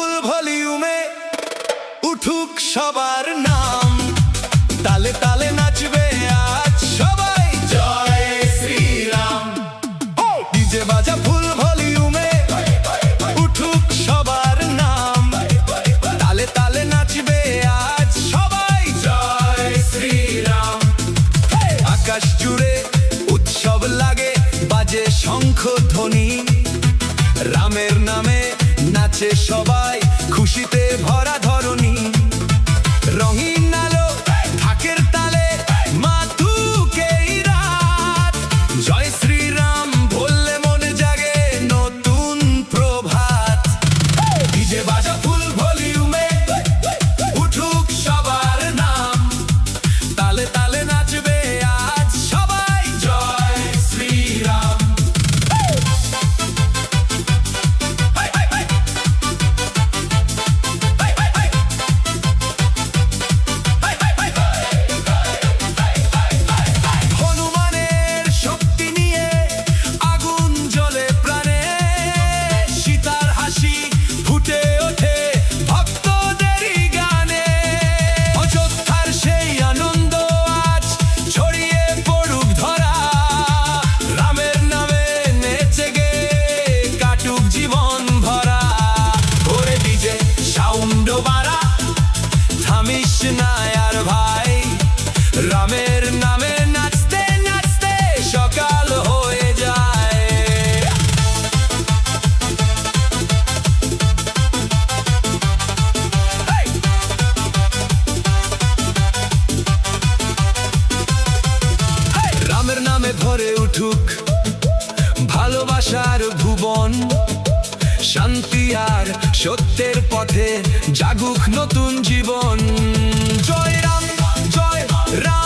ফুল ভলিউমে উঠুক সবার নাম, তালে তালে নাচবে আজ সবাই জয় শ্রীরাম। ডিজে বাজা ফুল ভলিউমে উঠুক সবার নাম, তালে তালে নাচবে আজ সবাই জয় শ্রীরাম। আকাশ জুড়ে উৎসব লাগে, বাজে শঙ্খ ধ্বনি, রামের নামে নাচে সবাই, খুশিতে ভরা ধরণী। রঙিন আলো ঢাকের তালে মাতুকে এই রাত, জয় শ্রীরাম বললে মনে জাগে নতুন প্রভাত। ডিজে বাজা ফুল ভলিউমে উঠুক সবার নাম, তালে তালে নাচবে আজ সবাই জয় শ্রীরাম। হনুমানের শক্তি নিয়ে আগুন জ্বলে প্রাণে, সীতার হাসি ফুটে ওঠে ভক্তদেরই গানে। অযোধ্যার সেই আনন্দ আজ ছড়িয়ে পড়ুক ধরা, রামের নামে নেচে গে কাটুক জীবন ভরা। ওরে ডিজে সাউন্ড বাড়া, থামিস না আর ভাই, রামের নামে নাচতে নাচতে সকাল হয়ে যায়। রামের নামে ভরে উঠুক ভালোবাসার ভুবন, শান্তি আর সত্যের পথে জাগুক নতুন জীবন। জয় রাম জয় রাম।